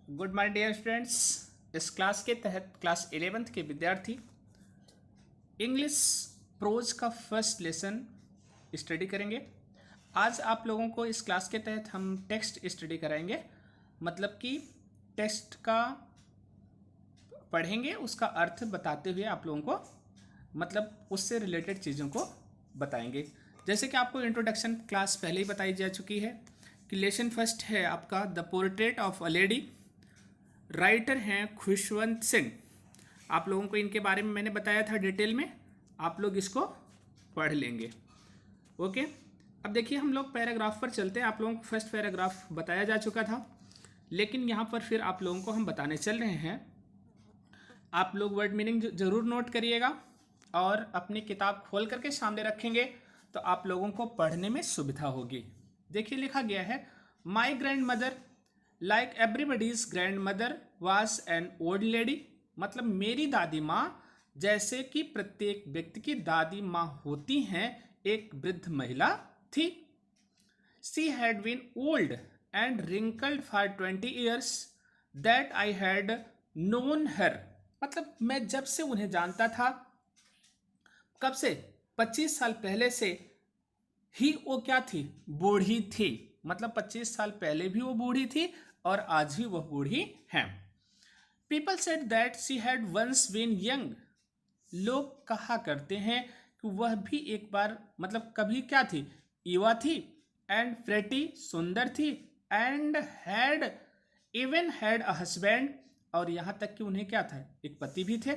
Good my dear students. इस class के तहत क्लास 11th के विद्यार्थी इंग्लिश प्रोज का फर्स्ट लेसन स्टडी करेंगे। आज आप लोगों को इस क्लास के तहत हम टेक्स्ट स्टडी कराएंगे, मतलब कि टेक्स्ट का पढ़ेंगे, उसका अर्थ बताते हुए आप लोगों को मतलब उससे रिलेटेड चीज़ों को बताएंगे। जैसे कि आपको इंट्रोडक्शन क्लास पहले ही बताई जा चुकी है कि लेसन फर्स्ट है आपका the portrait of a lady. Writer हैं खुशवंत सिंह। आप लोगों को इनके बारे में मैंने बताया था डिटेल में, आप लोग इसको पढ़ लेंगे। ओके, अब देखिए हम लोग पैराग्राफ पर चलते हैं। आप लोगों को फर्स्ट पैराग्राफ बताया जा चुका था, लेकिन यहाँ पर फिर आप लोगों को हम बताने चल रहे हैं। आप लोग वर्ड मीनिंग जरूर नोट करिएगा और अपनी किताब खोल करके सामने रखेंगे तो आप लोगों को पढ़ने में सुविधा होगी। देखिए लिखा गया है, my grand mother like everybody's grand mother was an old lady. मतलब मेरी दादी माँ जैसे कि प्रत्येक व्यक्ति की दादी माँ होती हैं, एक वृद्ध महिला थी। She had been old and wrinkled for 20 years that I had known her. मतलब मैं जब से उन्हें जानता था, कब से? 25 साल पहले से ही वो क्या थी? बूढ़ी थी। मतलब 25 साल पहले भी वो बूढ़ी थी और आज भी वह बूढ़ी है। People said that she had once been young. लोग कहा करते हैं कि वह भी एक बार मतलब कभी क्या थी? युवा थी। एंड प्रेटी, सुंदर थी। And had even had a husband, और यहाँ तक कि उन्हें क्या था? एक पति भी थे।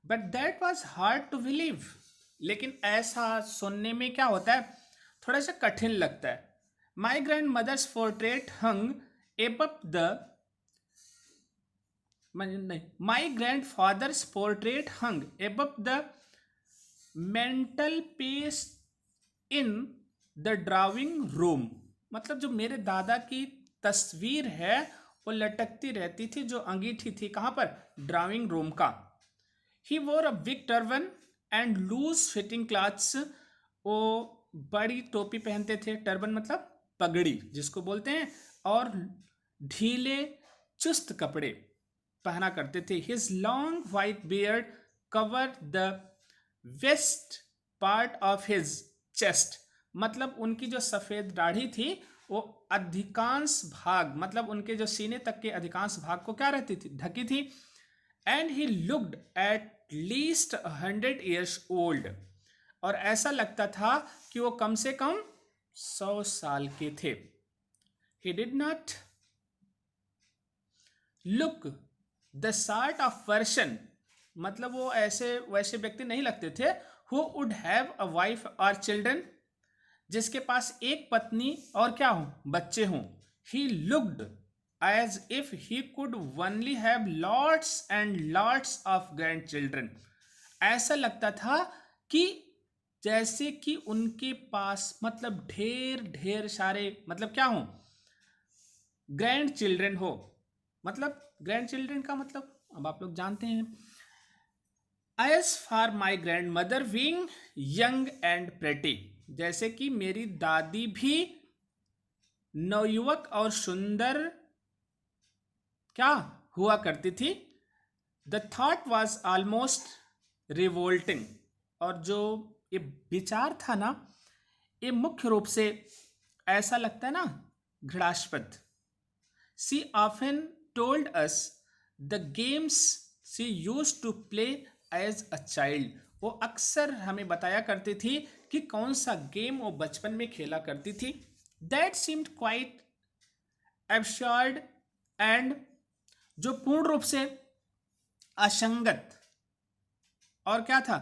But that was hard to believe. लेकिन ऐसा सुनने में क्या होता है? थोड़ा सा कठिन लगता है। My grandmother's portrait hung above the my grandfather's portrait hung above the mantelpiece in the drawing room. मतलब जो मेरे दादा की तस्वीर है वो लटकती रहती थी, जो अंगीठी थी कहाँ पर? ड्राइंग रूम का। He wore a big turban and loose fitting clothes. वो बड़ी टोपी पहनते थे। टर्बन मतलब पगड़ी जिसको बोलते हैं, और ढीले चुस्त कपड़े पहना करते थे। His long white beard cover the west part of his chest. मतलब उनकी जो सफेद दाढ़ी थी वो अधिकांश भाग, मतलब उनके जो सीने तक के अधिकांश भाग को क्या रहती थी? ढकी थी। And he looked at least 100 years old. और ऐसा लगता था कि वो कम से कम 100 साल के थे। He did not look the sort of person, मतलब वो ऐसे वैसे व्यक्ति नहीं लगते थे। Who would have a wife और चिल्ड्रन, जिसके पास एक पत्नी और क्या हो? बच्चे हों। He looked as if he could only have lots and lots of grandchildren। ऐसा लगता था कि जैसे कि उनके पास मतलब ढेर ढेर सारे मतलब क्या हो? ग्रैंड चिल्ड्रन हो। मतलब ग्रैंड चिल्ड्रन का मतलब अब आप लोग जानते हैं। As for my grand mother being young and pretty, जैसे कि मेरी दादी भी नवयुवक और सुंदर क्या हुआ करती थी। The thought was almost revolting. और जो ये विचार था ना, ये मुख्य रूप से ऐसा लगता है ना, घृणास्पद। She often told us the games she used to play as a child. वो अक्सर हमें बताया करती थी कि कौन सा गेम वो बचपन में खेला करती थी। That seemed quite absurd and, जो पूर्ण रूप से असंगत और क्या था?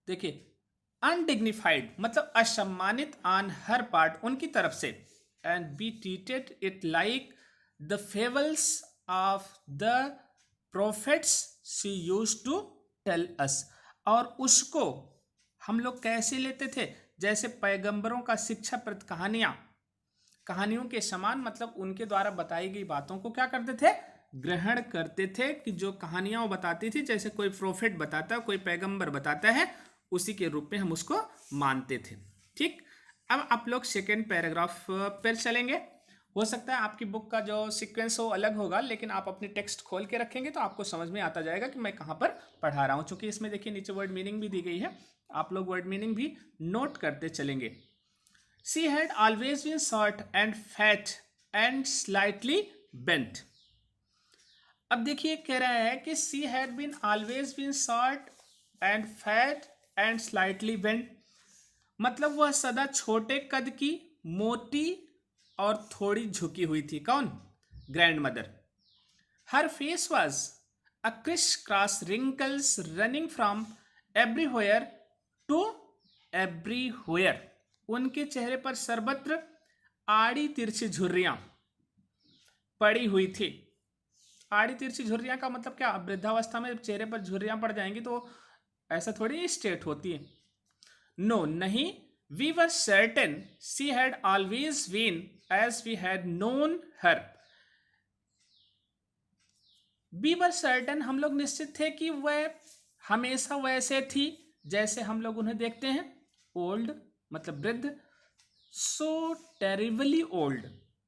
देखिए अनडिग्निफाइड, मतलब असम्मानित ऑन हर पार्ट, उनकी तरफ से। And be treated it like the fables of the prophets she use to tell us. और उसको हम लोग कैसे लेते थे? जैसे पैगंबरों का शिक्षाप्रद कहानियों के समान, मतलब उनके द्वारा बताई गई बातों को क्या करते थे? ग्रहण करते थे। कि जो कहानियां वो बताती थी, जैसे कोई प्रोफेट बताता है, कोई पैगंबर बताता है, उसी के रूप में हम उसको मानते थे। ठीक, अब आप लोग सेकेंड पैराग्राफ पर चलेंगे। हो सकता है आपकी बुक का जो सीक्वेंस हो अलग होगा, लेकिन आप अपनी टेक्स्ट खोल के रखेंगे तो आपको समझ में आता जाएगा कि मैं कहाँ पर पढ़ा रहा हूँ। चूंकि इसमें देखिए नीचे वर्ड मीनिंग भी दी गई है, आप लोग वर्ड मीनिंग भी नोट करते चलेंगे। She had always been short and fat and slightly bent. अब देखिए कह रहा है कि she had been always been short and fat and slightly bent, मतलब वह सदा छोटे कद की, मोटी और थोड़ी झुकी हुई थी। कौन? Grand mother. Her face was a criss cross wrinkles running from everywhere to everywhere. उनके चेहरे पर सर्वत्र आड़ी तिरछी झुर्रियां पड़ी हुई थी। आड़ी तिरछी झुर्रियां का मतलब क्या? वृद्धावस्था में चेहरे पर झुर्रियां पड़ जाएंगी तो ऐसा थोड़ी स्ट्रेट होती है। नो, नहीं। We were certain she had always been as we had known her. We were certain, हम लोग निश्चित थे कि वह हमेशा वैसे थी जैसे हम लोग उन्हें देखते हैं। ओल्ड मतलब वृद्ध। सो टेरिबली ओल्ड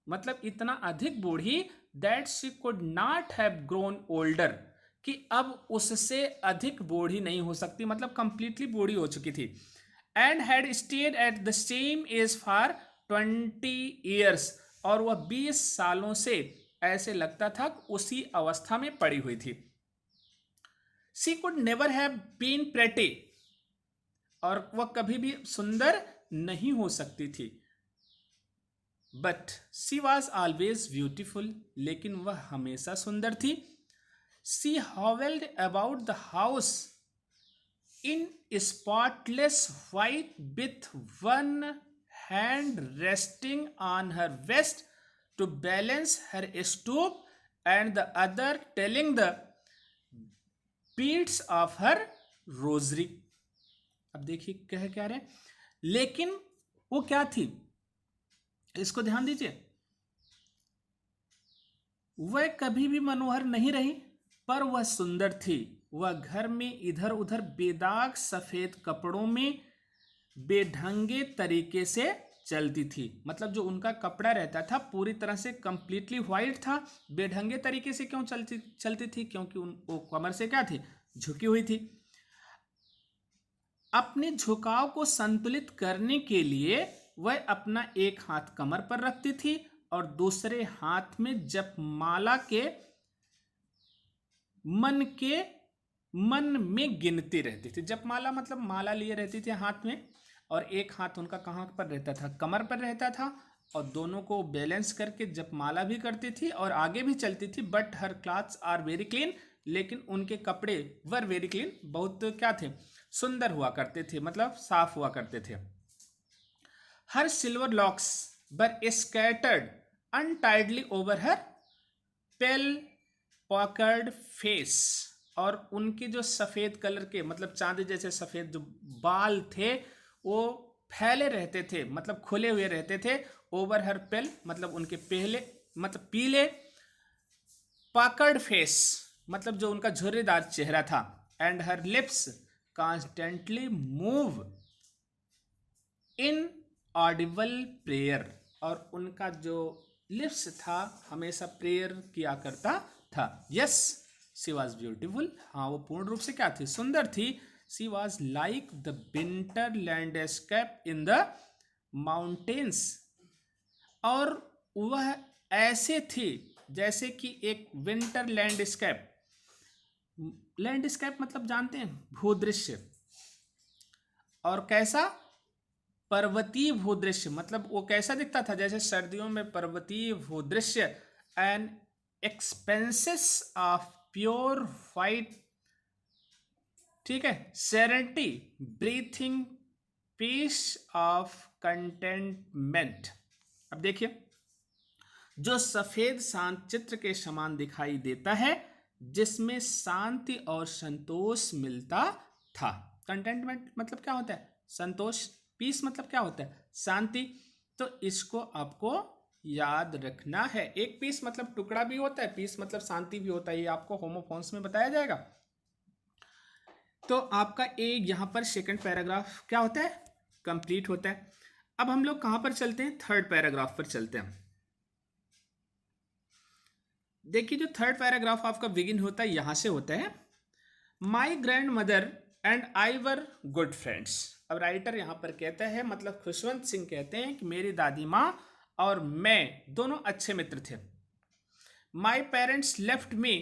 मतलब इतना अधिक बूढ़ी, that she could not have grown older, कि अब उससे अधिक बूढ़ी नहीं हो सकती, मतलब कंप्लीटली बूढ़ी हो चुकी थी। And had stayed at the same age for 20 years, और वह 20 सालों से ऐसे लगता था उसी अवस्था में पड़ी हुई थी। She could never have been pretty, और वह कभी भी सुंदर नहीं हो सकती थी। But she was always beautiful, लेकिन वह हमेशा सुंदर थी। She howled about the house in spotless white with one hand resting on her waist to balance her stoop and the other telling the beads of her rosary. अब देखिए कह क्या रहे, लेकिन वो क्या थी, इसको ध्यान दीजिए। वह कभी भी मनोहर नहीं रही, पर वह सुंदर थी। वह घर में इधर उधर बेदाग सफेद कपड़ों में बेढंगे तरीके से चलती थी। मतलब जो उनका कपड़ा रहता था पूरी तरह से कंप्लीटली व्हाइट था। बेढंगे तरीके से क्यों चलती थी? क्योंकि वो कमर से क्या थी? झुकी हुई थी। अपने झुकाव को संतुलित करने के लिए वह अपना एक हाथ कमर पर रखती थी और दूसरे हाथ में जपमाला के मन में गिनती रहती थी। जपमाला मतलब माला लिए रहती थी हाथ में, और एक हाथ उनका कहाँ पर रहता था? कमर पर रहता था, और दोनों को बैलेंस करके जपमाला भी करती थी और आगे भी चलती थी। But her clothes are very clean, लेकिन उनके कपड़े वर वेरी क्लीन, बहुत क्या थे? सुंदर हुआ करते थे, मतलब साफ हुआ करते थे। हर सिल्वर लॉक्स वर स्कैटर्ड अनटाइडली ओवर हर पेल पॉकर्ड फेस, और उनके जो सफेद कलर के मतलब चांदी जैसे सफेद जो बाल थे वो फैले रहते थे, मतलब खुले हुए रहते थे। ओवर हर पेल मतलब उनके पहले मतलब पीले, पॉकर्ड फेस मतलब जो उनका झुर्रीदार चेहरा था। And her lips constantly move in Audible prayer, और उनका जो लिप्स था हमेशा प्रेयर किया करता था। यस, शी वॉज ब्यूटिफुल, हाँ वो पूर्ण रूप से क्या थी? सुंदर थी। She was like the winter landscape in the mountains, और वह ऐसे थी जैसे कि एक विंटर लैंडस्केप। लैंडस्केप मतलब जानते हैं? भूदृश्य। और कैसा? पर्वतीय भूदृश्य, मतलब वो कैसा दिखता था? जैसे सर्दियों में पर्वतीय भूदृश्य। An expanses of pure white, ठीक है, serenity, breathing peace of contentment. अब देखिए, जो सफेद शांत चित्र के समान दिखाई देता है, जिसमें शांति और संतोष मिलता था। कंटेंटमेंट मतलब क्या होता है? संतोष। पीस मतलब क्या होता है? शांति। तो इसको आपको याद रखना है। एक पीस मतलब टुकड़ा भी होता है, पीस मतलब शांति भी होता है। ये आपको होमोफोन्स में बताया जाएगा। तो आपका एक यहां पर सेकंड पैराग्राफ क्या होता है? कंप्लीट होता है। अब हम लोग कहां पर चलते हैं? थर्ड पैराग्राफ पर चलते हैं। देखिए जो थर्ड पैराग्राफ आपका बिगिन होता है यहाँ से होता है, my grand mother and I were good friends. अब राइटर यहाँ पर कहता है, मतलब खुशवंत सिंह कहते हैं कि मेरी दादी माँ और मैं दोनों अच्छे मित्र थे। My parents left me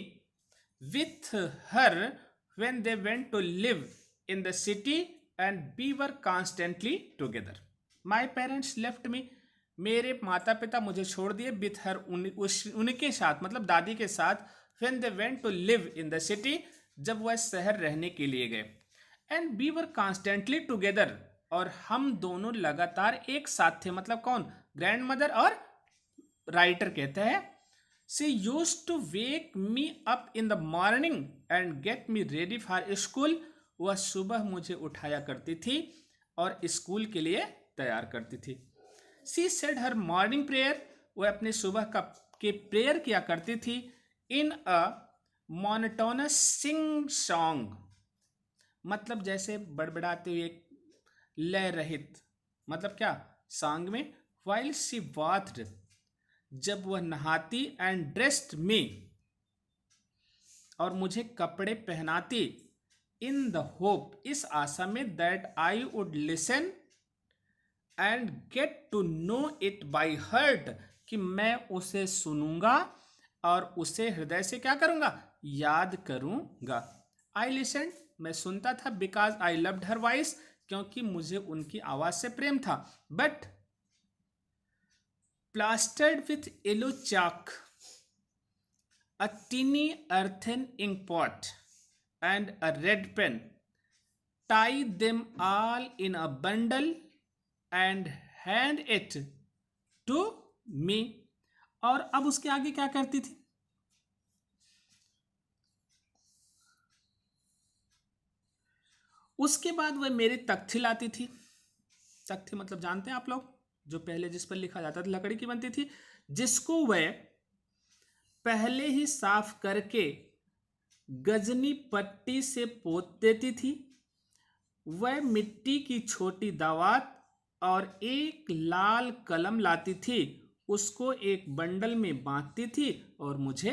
with her when they went to live in the city and we were constantly together. My parents left me, मेरे माता पिता मुझे छोड़ दिए, विथ हर उनके साथ मतलब दादी के साथ, when they went to live in the city जब वह शहर रहने के लिए गए, and we were constantly together और हम दोनों लगातार एक साथ थे। मतलब कौन? ग्रैंड मदर और राइटर कहता है she used to wake me up in the morning and get me ready for school। वह सुबह मुझे उठाया करती थी और स्कूल के लिए तैयार करती थी। she said her morning prayer, वह अपने सुबह का के प्रेयर किया करती थी in a monotonous sing song, मतलब जैसे बड़बड़ाते हुए लय रहित, मतलब क्या सॉन्ग में, while she bathed, जब वह नहाती, एंड ड्रेस्ड मी, और मुझे कपड़े पहनाती, इन द होप, इस आशा में, that I would listen and get to know it by heart, कि मैं उसे सुनूंगा और उसे हृदय से क्या करूंगा? याद करूंगा। आई लिसन, मैं सुनता था, because I loved her voice, क्योंकि मुझे उनकी आवाज से प्रेम था। But plastered with yellow chalk, a tiny earthen ink pot, and a red pen, tie them all in a bundle and hand it to me। और अब उसके आगे क्या करती थी? उसके बाद वह मेरी तख्ती लाती थी। तख्ती मतलब जानते हैं आप लोग, जो पहले जिस पर लिखा जाता था, लकड़ी की बनती थी, जिसको वह पहले ही साफ करके गजनी पट्टी से पोत देती थी। वह मिट्टी की छोटी दावत और एक लाल कलम लाती थी, उसको एक बंडल में बांधती थी और मुझे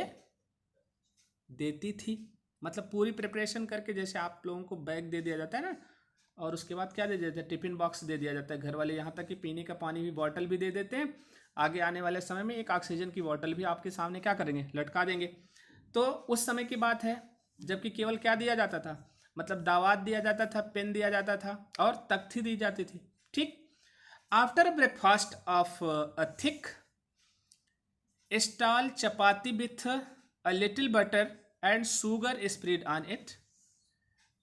देती थी। मतलब पूरी प्रिपरेशन करके, जैसे आप लोगों को बैग दे दिया जाता है ना, और उसके बाद क्या दे दिया जाता है? टिफिन बॉक्स दे दिया जाता है घर वाले, यहाँ तक कि पीने का पानी भी बॉटल भी दे देते हैं। आगे आने वाले समय में एक ऑक्सीजन की बॉटल भी आपके सामने क्या करेंगे? लटका देंगे। तो उस समय की बात है जबकि केवल क्या दिया जाता था? मतलब दावत दिया जाता था, पेन दिया जाता था और तख्ती दी जाती थी। ठीक। After a breakfast of a thick stall chapati with a little butter and sugar spread on it,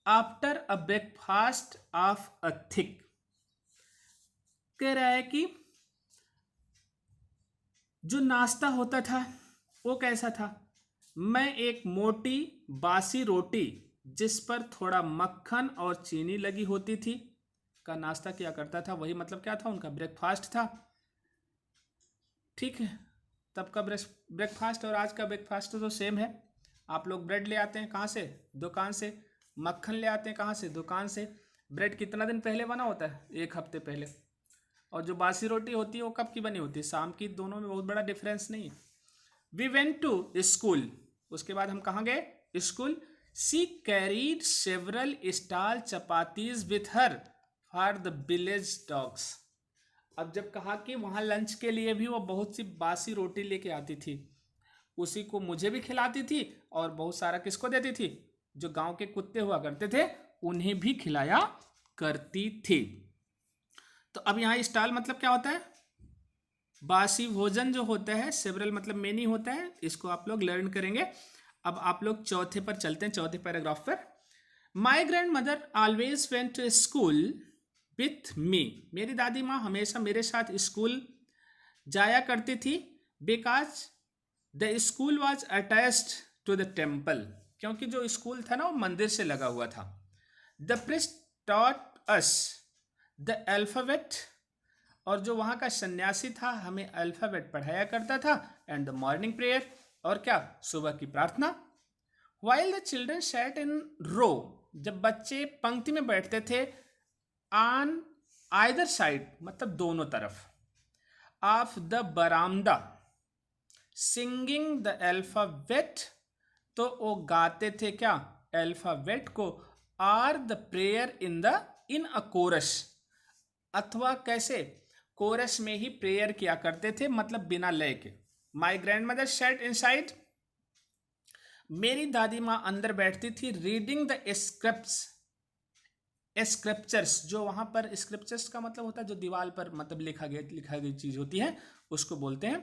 after a breakfast of a thick, कह रहा है कि जो नाश्ता होता था वो कैसा था? मैं एक मोटी बासी रोटी जिस पर थोड़ा मक्खन और चीनी लगी होती थी का नाश्ता किया करता था। वही मतलब क्या था? उनका ब्रेकफास्ट था। ठीक है, तब का ब्रेकफास्ट और आज का ब्रेकफास्ट तो सेम है। आप लोग ब्रेड ले आते हैं कहाँ से? दुकान से। मक्खन ले आते हैं कहाँ से? दुकान से। ब्रेड कितना दिन पहले बना होता है? 1 हफ्ते पहले। और जो बासी रोटी होती है वो कब की बनी होती है? शाम की। दोनों में बहुत बड़ा डिफरेंस नहीं है। वी वेंट टू स्कूल, उसके बाद हम कहाँ गए? School. She carried several stall chapatis with her for the village dogs. अब जब कहा कि वहाँ लंच के लिए भी वो बहुत सी बासी रोटी लेके आती थी, उसी को मुझे भी खिलाती थी और बहुत सारा किसको देती थी? जो गांव के कुत्ते हुआ करते थे उन्हें भी खिलाया करती थी। तो अब यहाँ स्टॉल मतलब क्या होता है? बासी भोजन जो होता है, सेवरल मतलब मेनी होता है, इसको आप लोग लर्न करेंगे। अब आप लोग चौथे पर चलते हैं, चौथे पैराग्राफ पर। My grand mother always went to school with me, मेरी दादी माँ हमेशा मेरे साथ स्कूल जाया करती थी। Because the school was attached to the temple, क्योंकि जो स्कूल था ना वो मंदिर से लगा हुआ था। The priest taught us the alphabet, और जो वहाँ का सन्यासी था हमें अल्फाबेट पढ़ाया करता था। एंड द मॉर्निंग प्रेयर, और क्या? सुबह की प्रार्थना। While the children sat in row, जब बच्चे पंक्ति में बैठते थे, ऑन आइदर साइड मतलब दोनों तरफ, ऑफ द बरामदा, सिंगिंग द अल्फाबेट, तो वो गाते थे क्या, अल्फाबेट को, or the prayer in a chorus, अथवा कैसे कोरस में ही प्रेयर किया करते थे, मतलब बिना लय के। My grand mother said inside, मेरी दादी माँ अंदर बैठती थी, रीडिंग द स्क्रिप्चर्स, जो वहां पर स्क्रिप्चर्स का मतलब होता है जो दीवार पर मतलब लिखा गई चीज होती है, उसको बोलते हैं।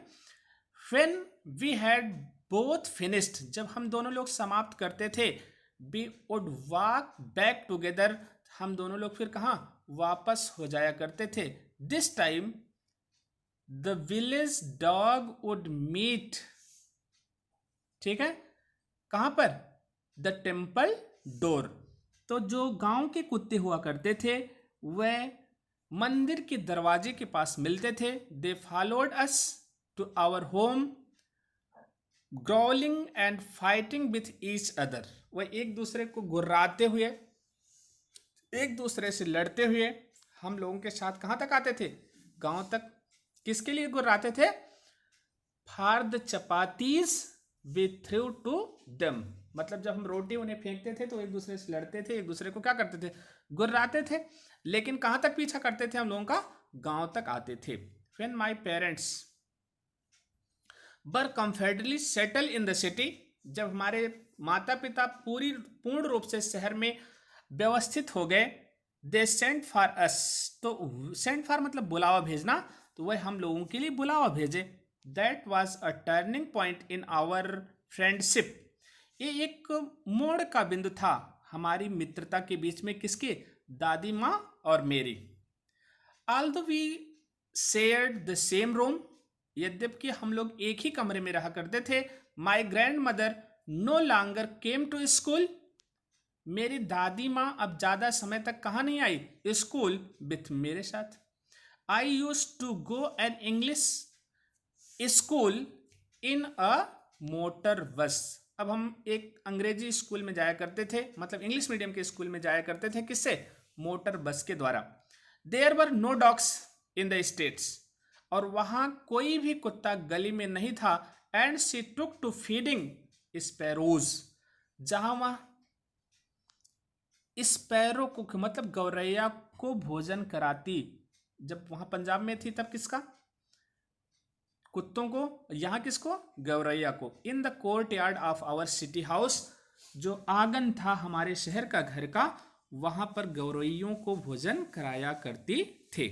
When we had both finished, जब हम दोनों लोग समाप्त करते थे, we would walk back together, हम दोनों लोग फिर कहाँ वापस हो जाया करते थे। This time the village dog would meet, ठीक है, कहां पर, द टेम्पल डोर, तो जो गांव के कुत्ते हुआ करते थे वह मंदिर के दरवाजे के पास मिलते थे। They followed us to our home growling and fighting with each other, वह एक दूसरे को गुर्राते हुए, एक दूसरे से लड़ते हुए हम लोगों के साथ कहां तक आते थे, गांव तक। किसके लिए गुर्राते थे, for the chapatis we threw to them, मतलब जब हम रोटी उन्हें फेंकते थे तो एक दूसरे से लड़ते थे, एक दूसरे को क्या करते थे, गुर्राते थे। लेकिन कहां तक पीछा करते थे हम लोगों का, गांव तक आते थे। When my parents were comfortably settle in the city, जब हमारे माता पिता पूर्ण रूप से शहर में व्यवस्थित हो गए, दे सेंट फॉर अस, तो सेंट फॉर मतलब बुलावा भेजना, तो वह हम लोगों के लिए बुलावा भेजे। That was a turning point in our friendship, ये एक मोड़ का बिंदु था हमारी मित्रता के बीच में, किसके, दादी माँ और मेरी। Although we shared the same room, यद्यपि हम लोग एक ही कमरे में रहा करते थे। My grand mother no longer came to school, मेरी दादी माँ अब ज्यादा समय तक कहाँ नहीं आई, स्कूल विथ मेरे साथ। I used to go an English school in a motor bus, अब हम एक अंग्रेजी स्कूल में जाया करते थे, मतलब इंग्लिश मीडियम के स्कूल में जाया करते थे, किससे, मोटर बस के द्वारा। There were no dogs in the streets, और वहां कोई भी कुत्ता गली में नहीं था। And she took to feeding sparrows, जहां वह स्पैरो को मतलब गौरैया को भोजन कराती, जब वहां पंजाब में थी तब किसका, कुत्तों को, यहां किसको, गौरैया को। In the courtyard of our city house, जो आंगन था हमारे शहर का, घर का, वहां पर गौरैयों को भोजन कराया करती थे।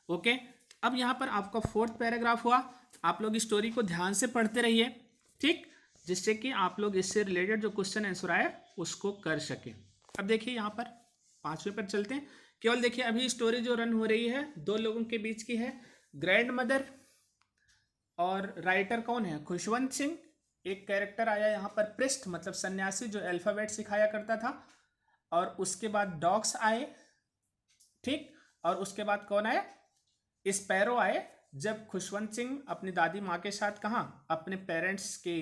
ओके, अब यहां पर आपका 4th पैराग्राफ हुआ, आप लोग स्टोरी को ध्यान से पढ़ते रहिए, ठीक, जिससे कि आप लोग इससे रिलेटेड जो क्वेश्चन आंसर आए उसको कर सके। अब देखिए यहाँ पर 5वें पर चलते हैं। केवल देखिए अभी स्टोरी जो रन हो रही है 2 लोगों के बीच की है, ग्रैंड मदर और राइटर कौन है, खुशवंत सिंह। एक कैरेक्टर आया यहाँ पर पृष्ठ, मतलब सन्यासी जो अल्फाबेट सिखाया करता था, और उसके बाद डॉग्स आए, ठीक, और उसके बाद कौन आए, स्पैरो आए, जब खुशवंत सिंह अपनी दादी माँ के साथ कहाँ, अपने पेरेंट्स के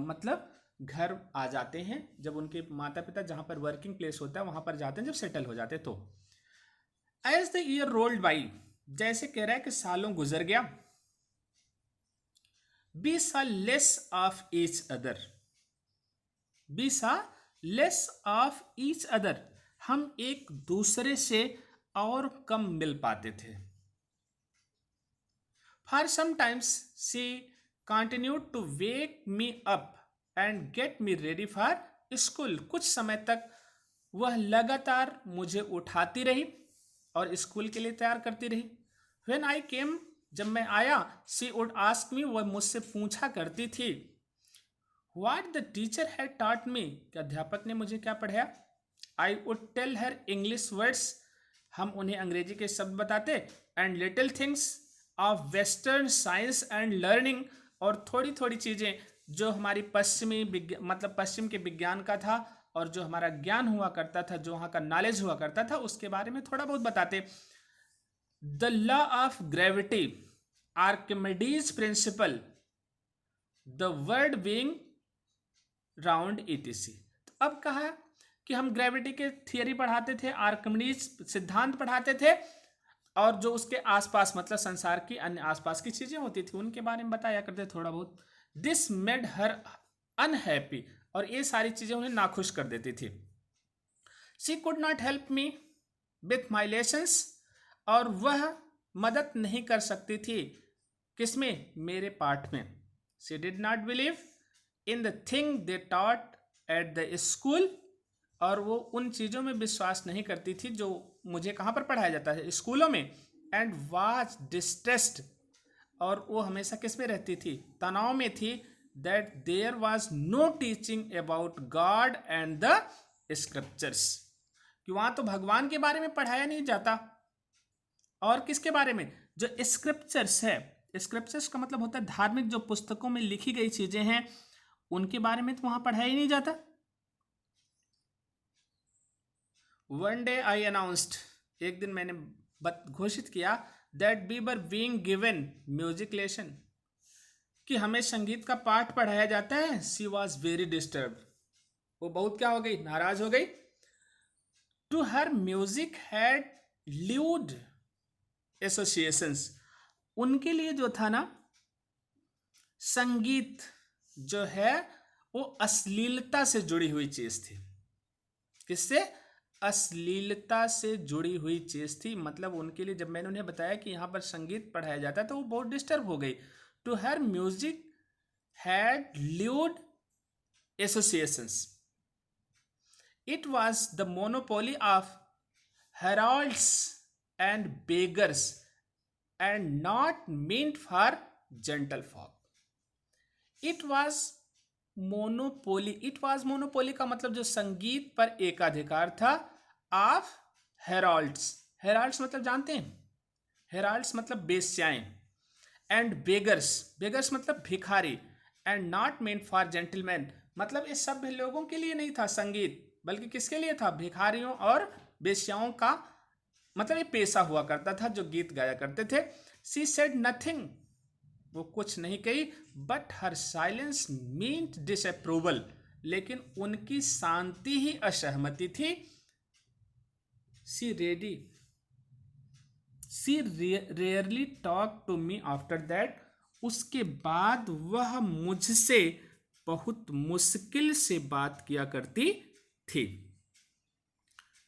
मतलब घर आ जाते हैं, जब उनके माता पिता जहाँ पर वर्किंग प्लेस होता है वहाँ पर जाते हैं, जब सेटल हो जाते हैं। तो as the year rolled by, जैसे कह रहा है कि सालों गुजर गया, we saw less of each other, we saw less of each other, हम एक दूसरे से और कम मिल पाते थे। For sometimes she continued to wake me up and get me ready for school, कुछ समय तक वह लगातार मुझे उठाती रही और स्कूल के लिए तैयार करती रही। When I came, जब मैं आया, she would ask me, वह मुझसे पूछा करती थी, what the teacher had taught me, कि अध्यापक ने मुझे क्या पढ़ाया। I would tell her English words, हम उन्हें अंग्रेजी के शब्द बताते, and little things of western science and learning, और थोड़ी थोड़ी चीजें जो हमारी पश्चिमी मतलब पश्चिम के विज्ञान का था, और जो हमारा ज्ञान हुआ करता था, जो वहाँ का नॉलेज हुआ करता था, उसके बारे में थोड़ा बहुत बताते। The law of gravity, Archimedes principle, the world being round etc. तो अब कहा कि हम ग्रेविटी के थियरी पढ़ाते थे, आर्किमिडीज सिद्धांत पढ़ाते थे, और जो उसके आसपास मतलब संसार की अन्य आसपास की चीजें होती थी उनके बारे में बताया करते थोड़ा बहुत। दिस मेड हर अनहैप्पी, और ये सारी चीजें उन्हें नाखुश कर देती थी। She could not help me with my lessons, और वह मदद नहीं कर सकती थी किसमें, मेरे पाठ में। She did not believe in the thing they taught at the school, और वो उन चीज़ों में विश्वास नहीं करती थी जो मुझे कहाँ पर पढ़ाया जाता है, स्कूलों में। एंड वाज डिस्ट्रेस्ड, और वो हमेशा किस में रहती थी, तनाव में थी। That there was no teaching about God and the scriptures, कि वहाँ तो भगवान के बारे में पढ़ाया नहीं जाता, और किसके बारे में, जो स्क्रिप्चर्स है। स्क्रिप्चर्स का मतलब होता है धार्मिक जो पुस्तकों में लिखी गई चीजें हैं उनके बारे में तो वहां पढ़ाया ही नहीं जाता। वन डे आई अनाउंस्ड, एक दिन मैंने घोषित किया, that we were being given music lesson, कि हमें संगीत का पाठ पढ़ाया जाता है। सी वॉज वेरी डिस्टर्ब, वो बहुत क्या हो गई, नाराज हो गई। To her music had lewd associations, उनके लिए जो था ना संगीत जो है वो अश्लीलता से जुड़ी हुई चीज थी। किससे, अश्लीलता से जुड़ी हुई चीज थी। मतलब उनके लिए जब मैंने उन्हें बताया कि यहाँ पर संगीत पढ़ाया जाता है तो वो बहुत डिस्टर्ब हो गई। To her music had lewd associations, it was the monopoly of heralds and beggars and not meant for gentle folk. It was monopoly, it was monopoly का मतलब जो संगीत पर एकाधिकार था, ऑफ heralds, heralds मतलब जानते हैं, heralds मतलब बेश्याएं, एंड बेगर्स, बेगर्स मतलब भिखारी, and not meant for gentleman, मतलब इस सभ्य लोगों के लिए नहीं था संगीत, बल्कि किसके लिए था, भिखारियों और बेश्याओं का मतलब ये पेशा हुआ करता था जो गीत गाया करते थे। शी सेड नथिंग, वो कुछ नहीं कही, but her silence meant disapproval, लेकिन उनकी शांति ही असहमति थी। She rarely talk to me after that, उसके बाद वह मुझसे बहुत मुश्किल से बात किया करती थी।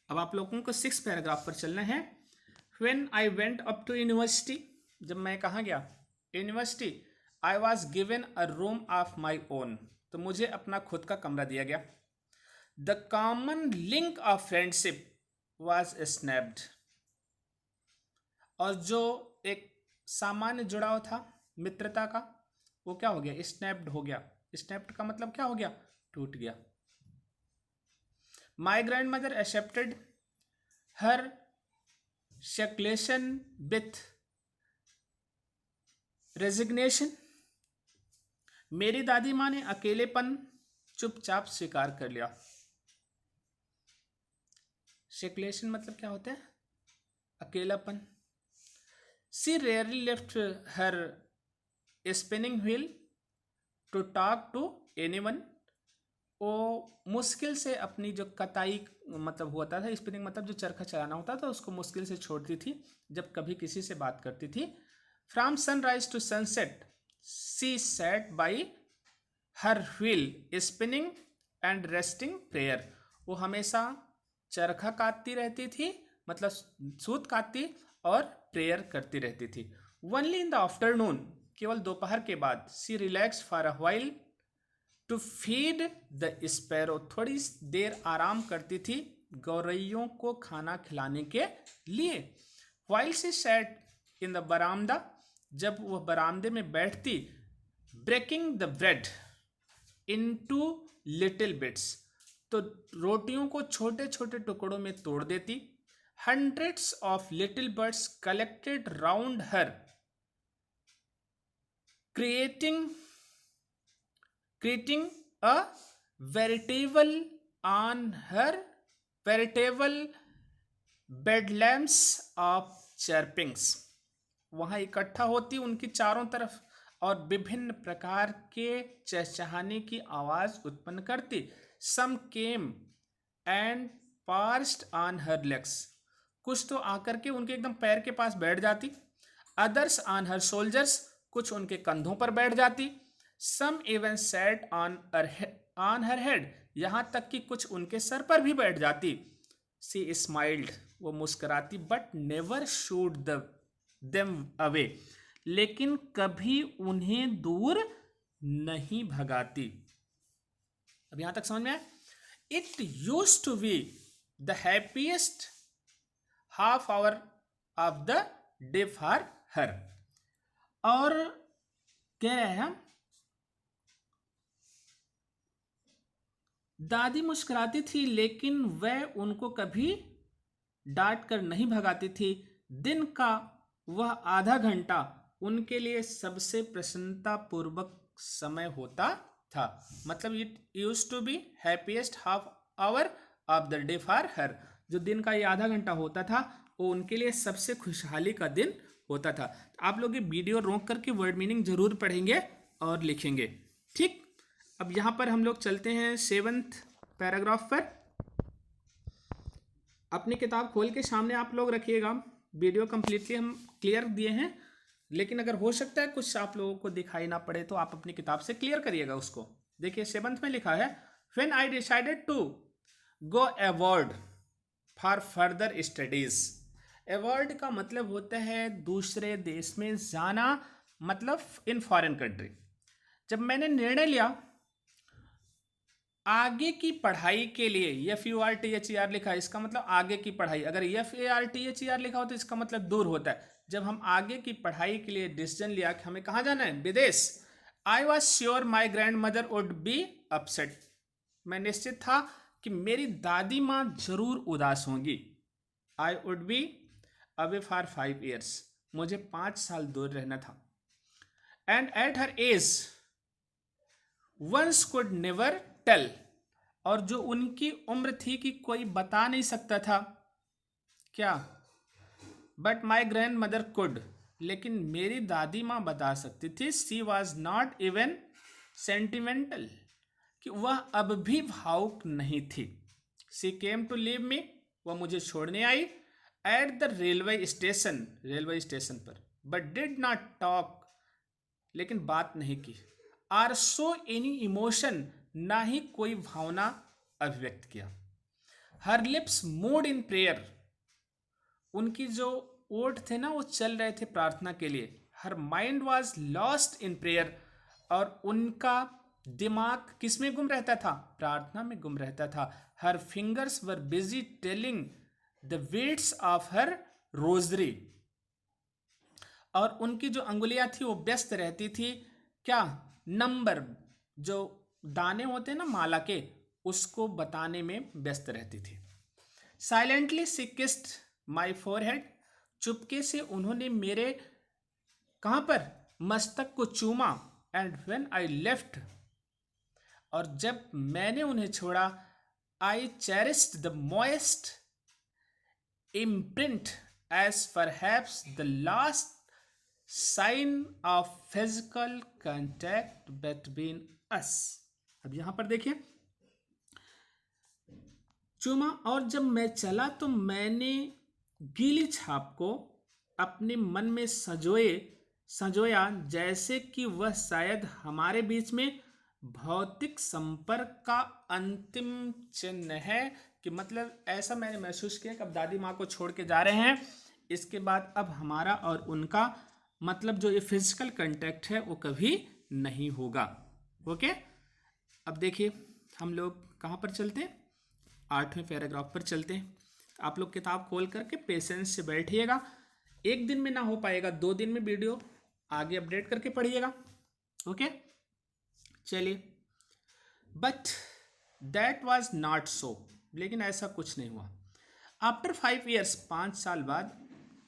अब आप लोगों को 6 पैराग्राफ पर चलना है। When I went up to university, जब मैं कहाँ गया, university, I was given a room of my own, तो मुझे अपना खुद का कमरा दिया गया। The common link of friendship was snapped, और जो एक सामान्य जुड़ाव था मित्रता का वो क्या हो गया, स्नैप्ड हो गया। स्नैप्ड का मतलब क्या हो गया, टूट गया। My grandmother accepted her seclusion with resignation. मेरी दादी माँ ने अकेलेपन चुपचाप स्वीकार कर लिया। सेक्लेशन मतलब क्या होता है, अकेलापन। She rarely left her spinning wheel to talk to anyone. वो मुश्किल से अपनी जो कताई मतलब होता था, स्पिनिंग मतलब जो चरखा चलाना होता था, उसको मुश्किल से छोड़ती थी जब कभी किसी से बात करती थी। From sunrise to sunset she sat by her wheel spinning and reciting prayer, वो हमेशा चरखा काटती रहती थी, मतलब सूत काटती और प्रेयर करती रहती थी। ओनली इन द आफ्टरनून, केवल दोपहर के बाद, she relax for a while to feed the sparrow, थोड़ी देर आराम करती थी गौरैयों को खाना खिलाने के लिए। While she sat in the बरामदा, जब वह बरामदे में बैठती, breaking the bread into little bits, तो रोटियों को छोटे छोटे टुकड़ों में तोड़ देती। Hundreds of little birds collected round her, creating a veritable on her veritable bedlamps of chirpings, वहां इकट्ठा होती उनकी चारों तरफ और विभिन्न प्रकार के चहचहाने की आवाज उत्पन्न करती। Some came and perched on her legs, कुछ तो आकर के उनके एकदम पैर के पास बैठ जाती, अदर्स ऑन हर शोल्डर्स, कुछ उनके कंधों पर बैठ जाती, some even sat on her head, यहां तक कि कुछ उनके सर पर भी बैठ जाती। सी स्माइल्ड, वो मुस्कुराती, but never shooed them away, लेकिन कभी उन्हें दूर नहीं भगाती। अब यहां तक समझ में आया? It use to be the happiest half hour of the day for her. और कह रहे हैं दादी मुस्कुराती थी लेकिन वह उनको कभी डांट कर नहीं भगाती थी। दिन का वह आधा घंटा उनके लिए सबसे प्रसन्नता पूर्वक समय होता था। मतलब it use to be happiest half hour of the day for her, जो दिन का ये आधा घंटा होता था वो उनके लिए सबसे खुशहाली का दिन होता था। आप लोग ये वीडियो रोक करके वर्ड मीनिंग जरूर पढ़ेंगे और लिखेंगे, ठीक। अब यहाँ पर हम लोग चलते हैं 7th पैराग्राफ पर। अपनी किताब खोल के सामने आप लोग रखिएगा। वीडियो कंप्लीटली हम क्लियर दिए हैं, लेकिन अगर हो सकता है कुछ आप लोगों को दिखाई ना पड़े तो आप अपनी किताब से क्लियर करिएगा उसको। देखिए 7th में लिखा है, when I decided to go abroad for further studies. Abroad का मतलब होता है दूसरे देश में जाना, मतलब इन फॉरेन कंट्री। जब मैंने निर्णय लिया आगे की पढ़ाई के लिए, FURTHER लिखा है, इसका मतलब आगे की पढ़ाई। अगर FARTHER लिखा हो तो इसका मतलब दूर होता है। जब हम आगे की पढ़ाई के लिए डिसीजन लिया कि हमें कहाँ जाना है, विदेश, I was sure my grand mother would be upset. मैं निश्चित था कि मेरी दादी माँ जरूर उदास होंगी। I would be away for 5 years, मुझे 5 साल दूर रहना था। And at her age once could never tell, और जो उनकी उम्र थी कि कोई बता नहीं सकता था क्या, but my grand mother could, लेकिन मेरी दादी माँ बता सकती थी। सी वॉज नॉट इवन सेंटिमेंटल, कि वह अब भी भावुक नहीं थी। सी केम टू लीव मी, वह मुझे छोड़ने आई at the railway station, railway station पर, बट डिड नॉट टॉक, लेकिन बात नहीं की। आर शो एनी इमोशन, ना ही कोई भावना अभिव्यक्त किया। हर लिप्स मूड इन प्रेयर, उनकी जो ओठ थे ना वो चल रहे थे प्रार्थना के लिए। Her mind was lost in prayer, और उनका दिमाग किसमें गुम रहता था, प्रार्थना में गुम रहता था। Her fingers were busy telling the weights of her rosary, और उनकी जो अंगुलियां थी वो व्यस्त रहती थी क्या, नंबर, जो दाने होते हैं ना माला के, उसको बताने में व्यस्त रहती थी। Silently she kissed my forehead, चुपके से उन्होंने मेरे कहाँ पर, मस्तक को चूमा। एंड व्हेन आई लेफ्ट, और जब मैंने उन्हें छोड़ा, I cherished the moist imprint as perhaps the last sign of physical contact between us. अब यहां पर देखिए, चूमा, और जब मैं चला तो मैंने गीली छाप को अपने मन में संजोया, जैसे कि वह शायद हमारे बीच में भौतिक संपर्क का अंतिम चिन्ह है। कि मतलब ऐसा मैंने महसूस किया कि अब दादी माँ को छोड़ के जा रहे हैं, इसके बाद अब हमारा और उनका मतलब जो ये फिजिकल कांटेक्ट है वो कभी नहीं होगा। ओके, अब देखिए हम लोग कहाँ पर चलते हैं, 8वें पैराग्राफ पर चलते हैं। आप लोग किताब खोल करके पेशेंस से बैठिएगा। एक दिन में ना हो पाएगा, 2 दिन में वीडियो आगे अपडेट करके पढ़िएगा। ओके, चलिए। But that was not so, लेकिन ऐसा कुछ नहीं हुआ। आफ्टर 5 years, 5 साल बाद,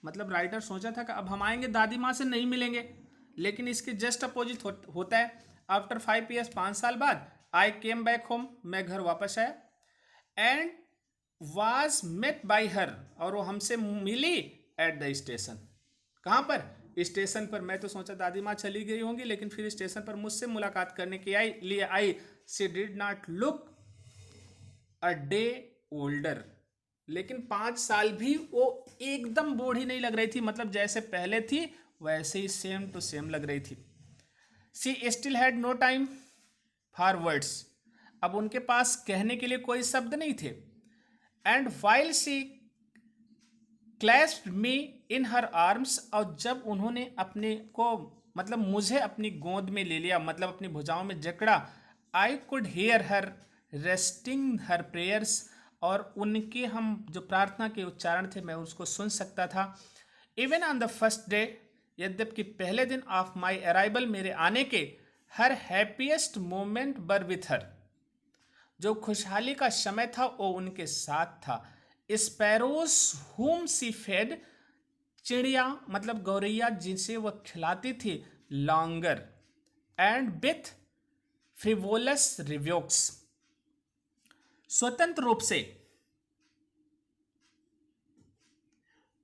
मतलब राइटर सोचा था कि अब हम आएंगे दादी माँ से नहीं मिलेंगे, लेकिन इसके जस्ट अपोजिट होता है। आफ्टर 5 years, 5 साल बाद, आई केम बैक होम, मैं घर वापस आया। And was met by her, और वो हमसे मिली एट द स्टेशन। कहाँ पर, स्टेशन पर। मैं तो सोचा दादी माँ चली गई होंगी, लेकिन फिर स्टेशन पर मुझसे मुलाकात करने के लिए आई। She did not look a day older, लेकिन 5 साल भी वो एकदम बूढ़ी नहीं लग रही थी, मतलब जैसे पहले थी वैसे ही सेम टू सेम लग रही थी। She still had no time for words, अब उनके पास कहने के लिए कोई शब्द नहीं थे। And while she clasped me in her arms, और जब उन्होंने अपने को मतलब मुझे अपनी गोद में ले लिया, मतलब अपनी भुजाओं में जकड़ा, I could hair her resting her prayers, और उनके हम जो प्रार्थना के उच्चारण थे मैं उसको सुन सकता था। Even on the first day, यद्यपि पहले दिन ऑफ माई अराइवल, मेरे आने के, हर हैप्पीएस्ट मोमेंट बर विथ हर, जो खुशहाली का समय था वो उनके साथ था। स्पैरोज हुम सी फेड, चिड़िया मतलब गौरैया जिसे वह खिलाती थी, लॉन्गर एंड विथ फ्रिवोलस रिव्योक्स, स्वतंत्र रूप से,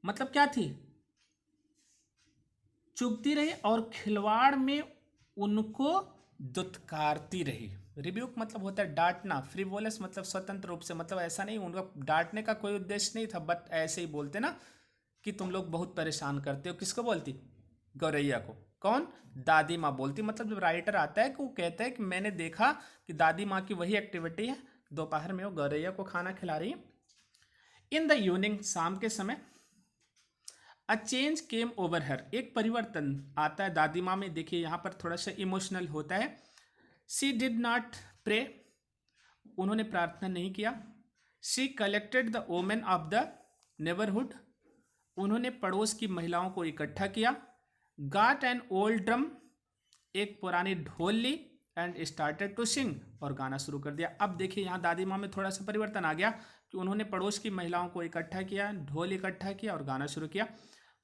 मतलब क्या थी, चुभती रही और खिलवाड़ में उनको दुत्कारती रही। रिब्यूक मतलब होता है डांटना, फ्रिवोलस मतलब स्वतंत्र रूप से, मतलब ऐसा नहीं उनका डांटने का कोई उद्देश्य नहीं था, बट ऐसे ही बोलते ना कि तुम लोग बहुत परेशान करते हो। किसको बोलती? गौरैया को। कौन? दादी माँ बोलती। मतलब जब राइटर आता है कि वो कहता है कि मैंने देखा कि दादी माँ की वही एक्टिविटी है, दोपहर में वो गौरैया को खाना खिला रही है। इन द इवनिंग, शाम के समय, अ चेंज केम ओवर हर, एक परिवर्तन आता है दादी माँ में। देखिए यहाँ पर थोड़ा सा इमोशनल होता है। शी डिड नॉट प्रे, उन्होंने प्रार्थना नहीं किया। She collected the women of the neighbourhood, उन्होंने पड़ोस की महिलाओं को इकट्ठा किया। गाट एन ओल्ड ड्रम, एक पुरानी ढोल ली, एंड स्टार्टेड टू सिंग, और गाना शुरू कर दिया। अब देखिए यहाँ दादी माँ में थोड़ा सा परिवर्तन आ गया कि उन्होंने पड़ोस की महिलाओं को इकट्ठा किया, ढोल इकट्ठा किया और गाना शुरू किया।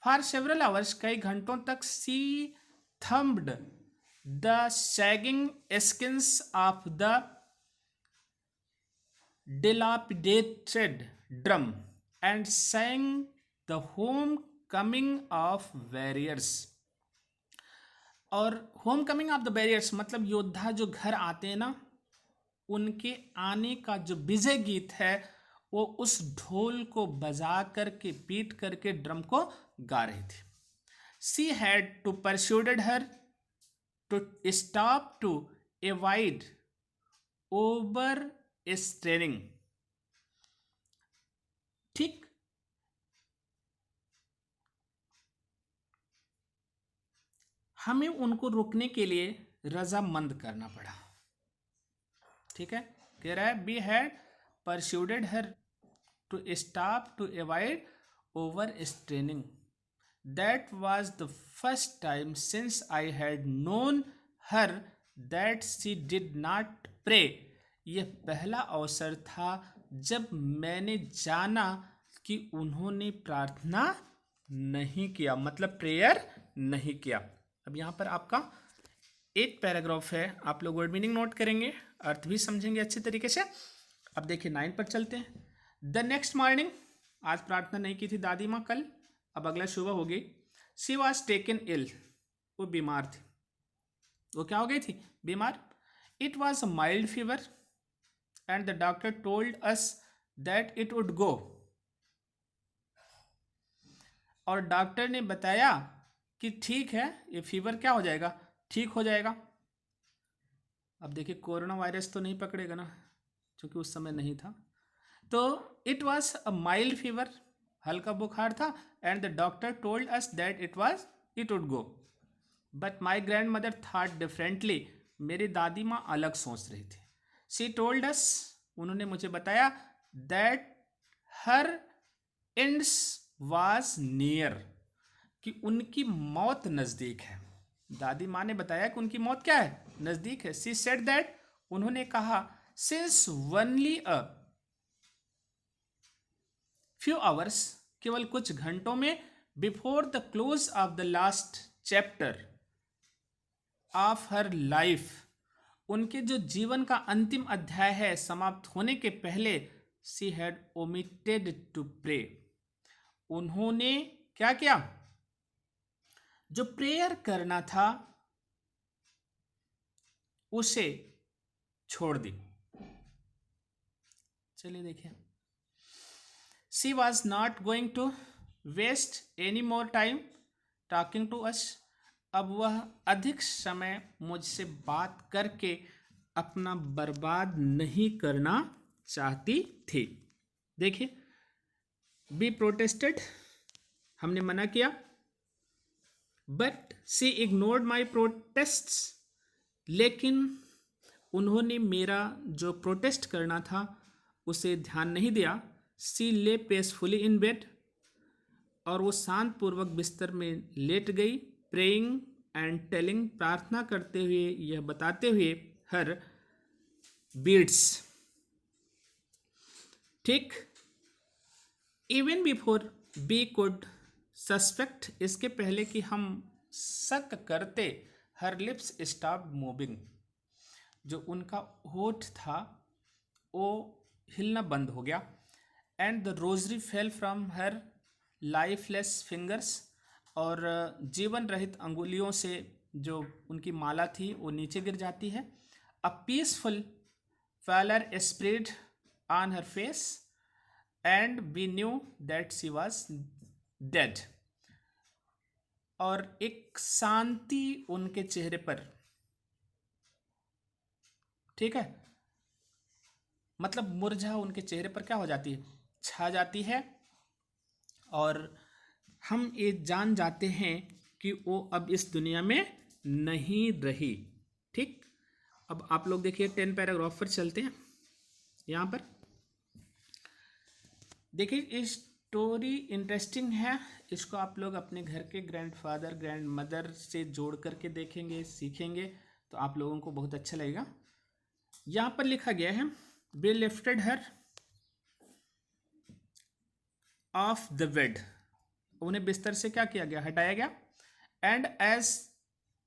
फॉर सेवरल आवर्स, कई घंटों तक, she thumbed the sagging skins of the dilapidated drum and sang the home coming of warriors, और home coming of the barriers मतलब योद्धा जो घर आते हैं ना, उनके आने का जो विजय गीत है वो उस ढोल को बजा करके पीट करके ड्रम को गा रही थी। She had to persuaded her to stop to avoid over straining, ठीक, हमें उनको रोकने के लिए रजामंद करना पड़ा। ठीक है, कह रहा है we had persuaded her to stop to avoid over straining, that was the first time since I had known her that she did not pray, यह पहला अवसर था जब मैंने जाना कि उन्होंने प्रार्थना नहीं किया, मतलब प्रेयर नहीं किया। अब यहाँ पर आपका एक पैराग्राफ है, आप लोग वर्ड मीनिंग नोट करेंगे, अर्थ भी समझेंगे अच्छे तरीके से। अब देखिए 9 पर चलते हैं। द नेक्स्ट मॉर्निंग, आज प्रार्थना नहीं की थी दादी माँ कल, अब अगला सुबह हो गई। शी वॉज टेकन इल, वो बीमार थी। वो क्या हो गई थी? बीमार। It was a mild fever and the doctor told us that it would go, और डॉक्टर ने बताया कि ठीक है, ये फीवर क्या हो जाएगा, ठीक हो जाएगा। अब देखिए कोरोना वायरस तो नहीं पकड़ेगा ना, क्योंकि उस समय नहीं था। तो it was a mild fever, हल्का बुखार था, and the doctor told us that it would go, but my grand mother thought differently, मेरी दादी माँ अलग सोच रही थी। शी टोल्ड अस, उन्होंने मुझे बताया, that her ends was near, कि उनकी मौत नज़दीक है। दादी माँ ने बताया कि उनकी मौत क्या है? नज़दीक है। शी सेड दैट, उन्होंने कहा, since only a few hours, केवल कुछ घंटों में, before the close of the last chapter of her life, उनके जो जीवन का अंतिम अध्याय है समाप्त होने के पहले, she had omitted to pray, उन्होंने क्या किया? जो प्रेयर करना था उसे छोड़ दी। चलिए देखिए, she was not going to waste any more time talking to us. अब वह अधिक समय मुझसे बात करके अपना बर्बाद नहीं करना चाहती थी। देखिए, बी प्रोटेस्टेड, हमने मना किया, but she ignored my protests, लेकिन उन्होंने मेरा जो प्रोटेस्ट करना था उसे ध्यान नहीं दिया। शी ले पेसफुली इन बेड, और वो शांत पूर्वक बिस्तर में लेट गई। प्रेइंग एंड टेलिंग, प्रार्थना करते हुए, यह बताते हुए हर बीड्स, ठीक। Even before be could suspect, इसके पहले कि हम शक करते, हर लिप्स स्टॉप मूविंग, जो उनका होठ था वो हिलना बंद हो गया। And the rosary fell from her lifeless fingers, और जीवन रहित अंगुलियों से जो उनकी माला थी वो नीचे गिर जाती है। A peaceful pallor spread on her face and we knew that she was dead, और एक शांति उनके चेहरे पर, ठीक है, मतलब मुरझा उनके चेहरे पर क्या हो जाती है, छा जाती है, और हम ये जान जाते हैं कि वो अब इस दुनिया में नहीं रही, ठीक। अब आप लोग देखिए 10 पैराग्राफ पर चलते हैं। यहाँ पर देखिए, ये स्टोरी इंटरेस्टिंग है, इसको आप लोग अपने घर के ग्रैंडफादर ग्रैंड मदर से जोड़ करके देखेंगे, सीखेंगे, तो आप लोगों को बहुत अच्छा लगेगा। यहाँ पर लिखा गया है, we lifted her off the bed, उन्हें बिस्तर से क्या किया गया, हटाया गया। एंड एज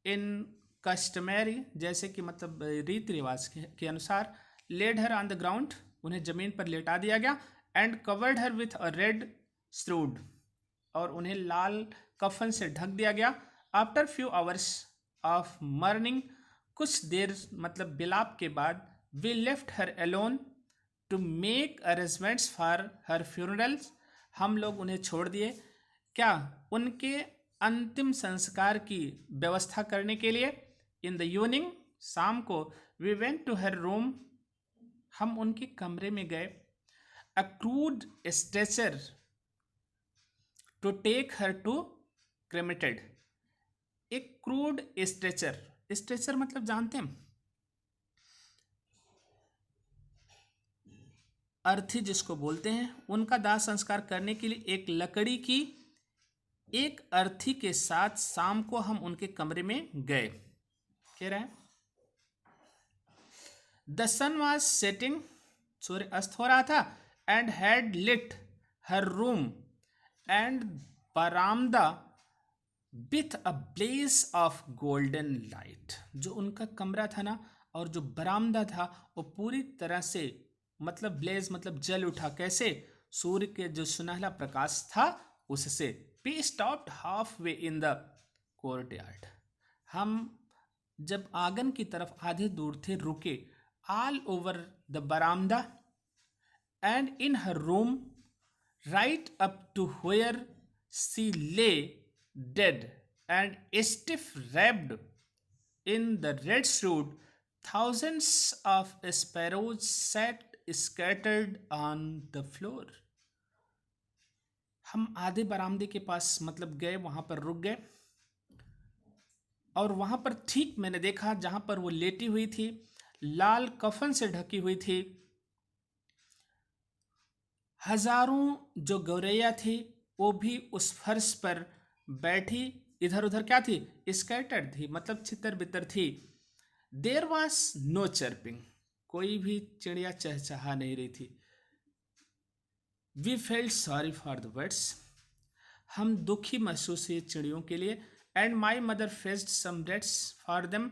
इन कस्टमरी, जैसे कि मतलब रीति रिवाज के अनुसार, laid her on the ground, उन्हें जमीन पर लेटा दिया गया। And covered her with a red shroud, और उन्हें लाल कफन से ढक दिया गया। After few hours of mourning, कुछ देर मतलब बिलाप के बाद, we left her alone to make arrangements for her funerals, हम लोग उन्हें छोड़ दिए, क्या, उनके अंतिम संस्कार की व्यवस्था करने के लिए। इन द इवनिंग, शाम को, we went to her room, हम उनके कमरे में गए। A crude stretcher to take her to cremated, एक क्रूड स्ट्रेचर, स्ट्रेचर मतलब जानते हैं, अर्थी जिसको बोलते हैं, उनका दाह संस्कार करने के लिए एक लकड़ी की एक अर्थी के साथ शाम को हम उनके कमरे में गए। कह रहे हैं, द सन वॉज सेटिंग, सूर्य अस्त हो रहा था। And had lit her room and बरामदा with a blaze of golden light, जो उनका कमरा था ना, और जो बरामदा था वो पूरी तरह से मतलब ब्लेज मतलब जल उठा, कैसे, सूर्य के जो सुनहला प्रकाश था उससे। We stopped half way in the courtyard, हम जब आंगन की तरफ आधे दूर थे रुके। ऑल ओवर द बरामदा and in her room, right up to where she lay dead and stiff wrapped in the red shroud, thousands of sparrows sat scattered on the floor. हम आधे बरामदे के पास मतलब गए, वहां पर रुक गए, और वहां पर ठीक मैंने देखा जहां पर वो लेटी हुई थी, लाल कफन से ढकी हुई थी, हजारों जो गौरैया थी वो भी उस फर्श पर बैठी इधर उधर क्या थी, स्कैटर्ड थी, मतलब छितर बितर थी। देयर वॉज नो चर्पिंग, कोई भी चिड़िया चहचहा नहीं रही थी। We felt sorry for the birds, हम दुखी महसूस हुए चिड़ियों के लिए। And my mother fetched some breads for them,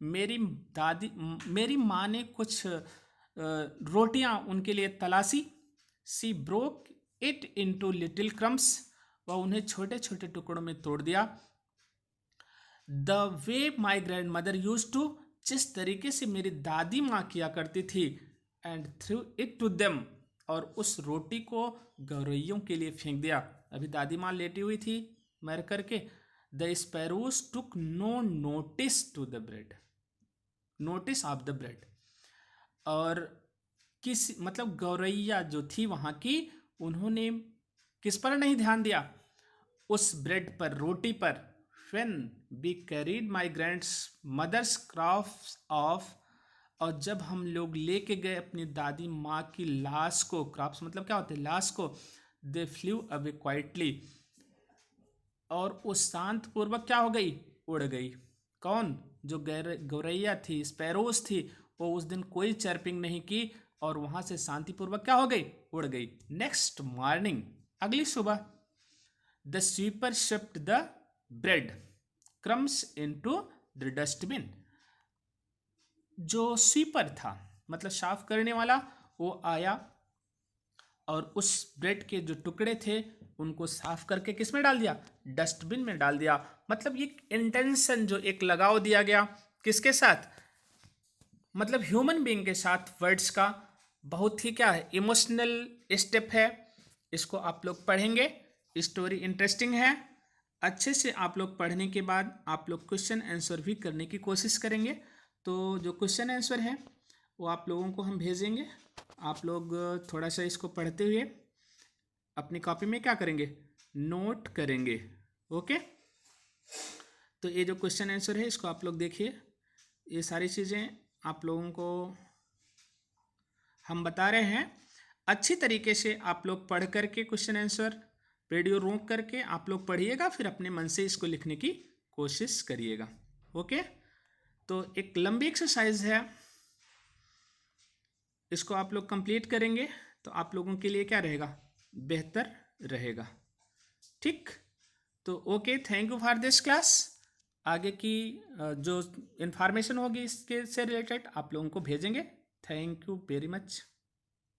मेरी माँ ने कुछ रोटियां उनके लिए तलाशी। She broke it into little crumbs, वह उन्हें छोटे छोटे टुकड़ों में तोड़ दिया। The way my grand mother used to, जिस तरीके से मेरी दादी माँ किया करती थी। And threw it to them, और उस रोटी को गौरैयों के लिए फेंक दिया। अभी दादी माँ लेटी हुई थी मर करके। The sparrows took no notice to the bread, notice of the bread. और किस मतलब गौरैया जो थी वहाँ की, उन्होंने किस पर नहीं ध्यान दिया, उस ब्रेड पर, रोटी पर। When we carried my grandmother's crops off, और जब हम लोग लेके गए अपनी दादी माँ की लाश को, क्रॉप्स मतलब क्या होते हैं, लाश को, दे फ्लू अवे क्वाइटली, और वो शांत पूर्वक क्या हो गई, उड़ गई। कौन, जो गौरैया थी, स्पैरोज थी, वो उस दिन कोई चर्पिंग नहीं की और वहां से शांतिपूर्वक क्या हो गई, उड़ गई। नेक्स्ट मॉर्निंग, अगली सुबह, the sweeper shift the bread crumbs into the dustbin. जो स्वीपर था मतलब साफ करने वाला, वो आया और उस ब्रेड के जो टुकड़े थे उनको साफ करके किस में डाल दिया, डस्टबिन में डाल दिया। मतलब ये इंटेंशन, जो एक लगाव दिया गया किसके साथ, मतलब ह्यूमन बीइंग के साथ, वर्ड्स का बहुत ही क्या है, इमोशनल स्टेप है। इसको आप लोग पढ़ेंगे, स्टोरी इंटरेस्टिंग है। अच्छे से आप लोग पढ़ने के बाद आप लोग क्वेश्चन आंसर भी करने की कोशिश करेंगे। तो जो क्वेश्चन आंसर है वो आप लोगों को हम भेजेंगे। आप लोग थोड़ा सा इसको पढ़ते हुए अपनी कॉपी में क्या करेंगे, नोट करेंगे। ओके, तो ये जो क्वेश्चन आंसर है इसको आप लोग देखिए। ये सारी चीज़ें आप लोगों को हम बता रहे हैं, अच्छी तरीके से आप लोग पढ़ करके क्वेश्चन आंसर वीडियो रोक करके आप लोग पढ़िएगा, फिर अपने मन से इसको लिखने की कोशिश करिएगा। ओके, तो एक लंबी एक्सरसाइज है, इसको आप लोग कंप्लीट करेंगे तो आप लोगों के लिए क्या रहेगा, बेहतर रहेगा। ठीक, तो okay, thank you for this class. आगे की जो इन्फॉर्मेशन होगी इसके से रिलेटेड आप लोगों को भेजेंगे। Thank you very much.